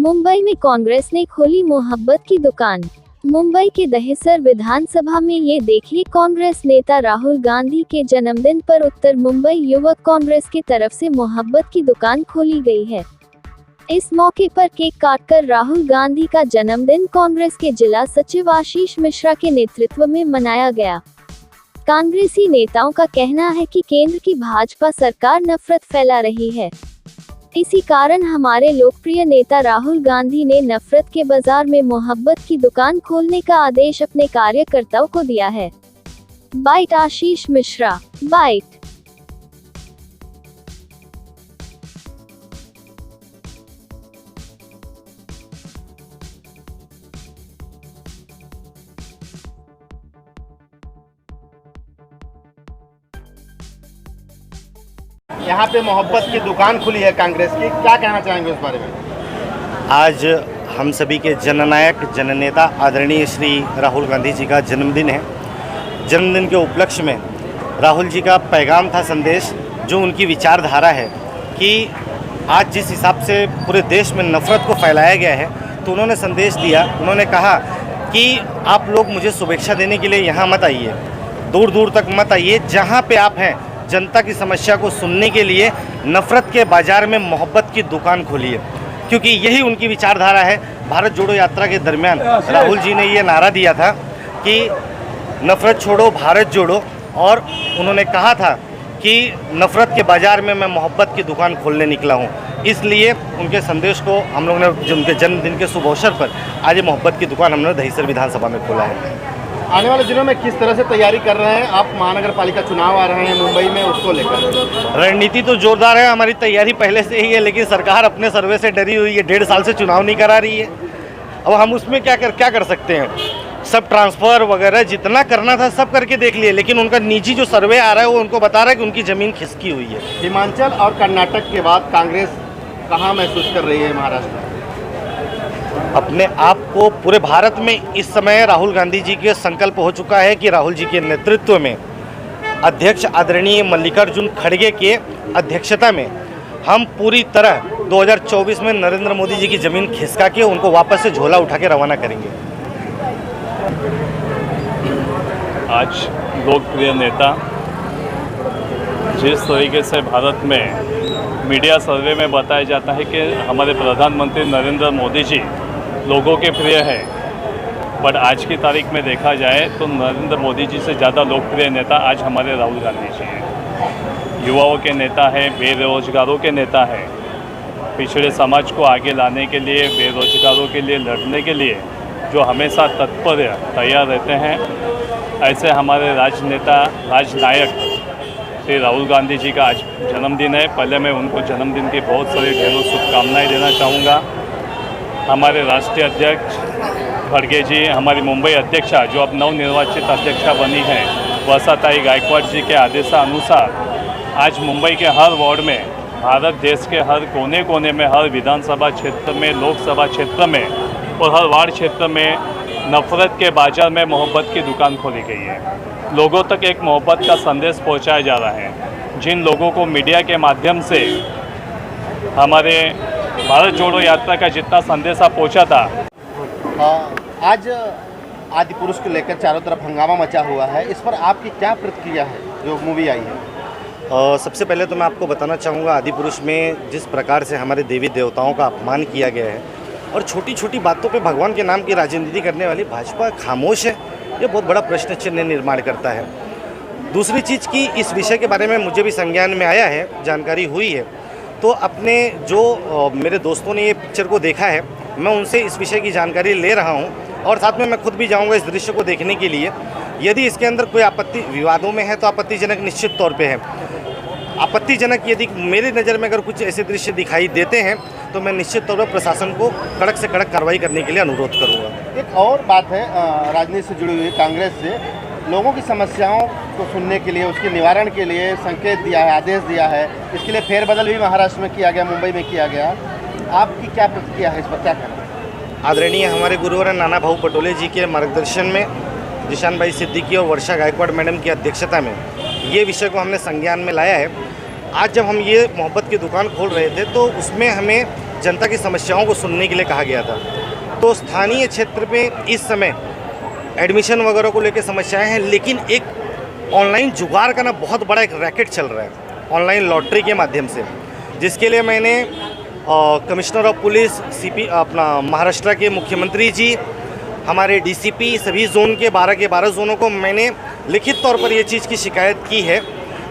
मुंबई में कांग्रेस ने खोली मोहब्बत की दुकान। मुंबई के दहिसर विधानसभा में ये देखिए, कांग्रेस नेता राहुल गांधी के जन्मदिन पर उत्तर मुंबई युवक कांग्रेस की तरफ से मोहब्बत की दुकान खोली गई है। इस मौके पर केक काटकर राहुल गांधी का जन्मदिन कांग्रेस के जिला सचिव आशीष मिश्रा के नेतृत्व में मनाया गया। कांग्रेसी नेताओं का कहना है कि केंद्र की भाजपा सरकार नफरत फैला रही है। इसी कारण हमारे लोकप्रिय नेता राहुल गांधी ने नफरत के बाजार में मोहब्बत की दुकान खोलने का आदेश अपने कार्यकर्ताओं को दिया है। बाइट आशीष मिश्रा। बाइट। यहाँ पे मोहब्बत की दुकान खुली है कांग्रेस की, क्या कहना चाहेंगे उस बारे में? आज हम सभी के जननायक जननेता आदरणीय श्री राहुल गांधी जी का जन्मदिन है। जन्मदिन के उपलक्ष्य में राहुल जी का पैगाम था, संदेश, जो उनकी विचारधारा है कि आज जिस हिसाब से पूरे देश में नफरत को फैलाया गया है, तो उन्होंने संदेश दिया। उन्होंने कहा कि आप लोग मुझे शुभेच्छा देने के लिए यहाँ मत आइए, दूर दूर तक मत आइए, जहाँ पे आप हैं जनता की समस्या को सुनने के लिए नफरत के बाजार में मोहब्बत की दुकान खोलिए, क्योंकि यही उनकी विचारधारा है। भारत जोड़ो यात्रा के दरमियान राहुल जी ने ये नारा दिया था कि नफरत छोड़ो भारत जोड़ो, और उन्होंने कहा था कि नफरत के बाजार में मैं मोहब्बत की दुकान खोलने निकला हूँ। इसलिए उनके संदेश को हम लोग ने उनके जन्मदिन के शुभ अवसर पर आज ये मोहब्बत की दुकान हमने दहिसर विधानसभा में खोला है। आने वाले दिनों में किस तरह से तैयारी कर रहे हैं आप? महानगर पालिका चुनाव आ रहे हैं मुंबई में, उसको लेकर रणनीति तो जोरदार है। हमारी तैयारी पहले से ही है, लेकिन सरकार अपने सर्वे से डरी हुई है। 1.5 साल से चुनाव नहीं करा रही है। अब हम उसमें क्या कर सकते हैं? सब ट्रांसफ़र वगैरह जितना करना था सब करके देख लिए, लेकिन उनका निजी जो सर्वे आ रहा है वो उनको बता रहा है कि उनकी ज़मीन खिसकी हुई है। हिमाचल और कर्नाटक के बाद कांग्रेस कहाँ महसूस कर रही है महाराष्ट्र? अपने आप को पूरे भारत में इस समय राहुल गांधी जी के संकल्प हो चुका है कि राहुल जी के नेतृत्व में अध्यक्ष आदरणीय मल्लिकार्जुन खड़गे के अध्यक्षता में हम पूरी तरह 2024 में नरेंद्र मोदी जी की ज़मीन खिसका के उनको वापस से झोला उठा के रवाना करेंगे। आज लोकप्रिय नेता जिस तरीके से भारत में मीडिया सर्वे में बताया जाता है कि हमारे प्रधानमंत्री नरेंद्र मोदी जी लोगों के प्रिय है, बट आज की तारीख में देखा जाए तो नरेंद्र मोदी जी से ज़्यादा लोकप्रिय नेता आज हमारे राहुल गांधी जी हैं। युवाओं के नेता हैं, बेरोजगारों के नेता हैं, पिछड़े समाज को आगे लाने के लिए, बेरोजगारों के लिए लड़ने के लिए जो हमेशा तत्पर तैयार रहते हैं, ऐसे हमारे राजनेता राजनायक श्री राहुल गांधी जी का आज जन्मदिन है। पहले मैं उनको जन्मदिन की बहुत सारी ढेरों शुभकामनाएँ देना चाहूँगा। हमारे राष्ट्रीय अध्यक्ष खड़गे जी, हमारी मुंबई अध्यक्षा जो अब नवनिर्वाचित अध्यक्षा बनी है वर्षाताई गायकवाड़ जी के आदेशानुसार आज मुंबई के हर वार्ड में, भारत देश के हर कोने कोने में, हर विधानसभा क्षेत्र में, लोकसभा क्षेत्र में और हर वार्ड क्षेत्र में नफरत के बाजार में मोहब्बत की दुकान खोली गई है। लोगों तक एक मोहब्बत का संदेश पहुंचाया जा रहा है। जिन लोगों को मीडिया के माध्यम से हमारे भारत जोड़ो यात्रा का जितना संदेश पहुंचा था, आज आदि पुरुष को लेकर चारों तरफ हंगामा मचा हुआ है, इस पर आपकी क्या प्रतिक्रिया है जो मूवी आई है? सबसे पहले तो मैं आपको बताना चाहूँगा, आदि पुरुष में जिस प्रकार से हमारे देवी देवताओं का अपमान किया गया है और छोटी छोटी बातों पे भगवान के नाम की राजनीति करने वाली भाजपा खामोश है, ये बहुत बड़ा प्रश्न चिन्ह निर्माण करता है। दूसरी चीज़ की इस विषय के बारे में मुझे भी संज्ञान में आया है, जानकारी हुई है, तो अपने जो मेरे दोस्तों ने ये पिक्चर को देखा है, मैं उनसे इस विषय की जानकारी ले रहा हूँ और साथ में मैं खुद भी जाऊँगा इस दृश्य को देखने के लिए। यदि इसके अंदर कोई आपत्ति विवादों में है तो आपत्तिजनक निश्चित तौर पे है। आपत्तिजनक यदि मेरी नज़र में अगर कुछ ऐसे दृश्य दिखाई देते हैं तो मैं निश्चित तौर पर प्रशासन को कड़क से कड़क कार्रवाई करने के लिए अनुरोध करूँगा। एक और बात है, राजनीति से जुड़ी हुई कांग्रेस से लोगों की समस्याओं को सुनने के लिए, उसके निवारण के लिए संकेत दिया है, आदेश दिया है। इसके लिए फेरबदल भी महाराष्ट्र में किया गया, मुंबई में किया गया। आपकी क्या प्रतिक्रिया है इस पर, क्या कहना? आदरणीय हमारे गुरुवर नाना भाऊ पटोले जी के मार्गदर्शन में जिशान भाई सिद्दीकी और वर्षा गायकवाड़ मैडम की अध्यक्षता में ये विषय को हमने संज्ञान में लाया है। आज जब हम ये मोहब्बत की दुकान खोल रहे थे तो उसमें हमें जनता की समस्याओं को सुनने के लिए कहा गया था। तो स्थानीय क्षेत्र में इस समय एडमिशन वगैरह को लेकर समस्याएं हैं, लेकिन एक ऑनलाइन जुगाड़ का ना बहुत बड़ा एक रैकेट चल रहा है ऑनलाइन लॉटरी के माध्यम से, जिसके लिए मैंने कमिश्नर ऑफ पुलिस सीपी अपना महाराष्ट्र के मुख्यमंत्री जी, हमारे डीसीपी, सभी जोन के 12 जोनों को मैंने लिखित तौर पर ये चीज़ की शिकायत की है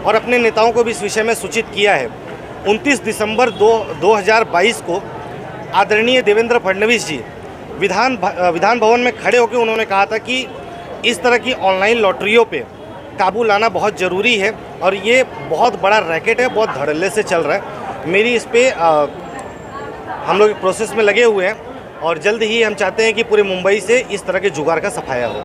और अपने नेताओं को भी इस विषय में सूचित किया है। 29 दिसंबर 2022 को आदरणीय देवेंद्र फडणवीस जी विधान भवन में खड़े होकर उन्होंने कहा था कि इस तरह की ऑनलाइन लॉटरियों पे काबू लाना बहुत ज़रूरी है और ये बहुत बड़ा रैकेट है, बहुत धड़ल्ले से चल रहा है। मेरी इस पर हम लोग प्रोसेस में लगे हुए हैं और जल्द ही हम चाहते हैं कि पूरे मुंबई से इस तरह के जुगाड़ का सफाया हो।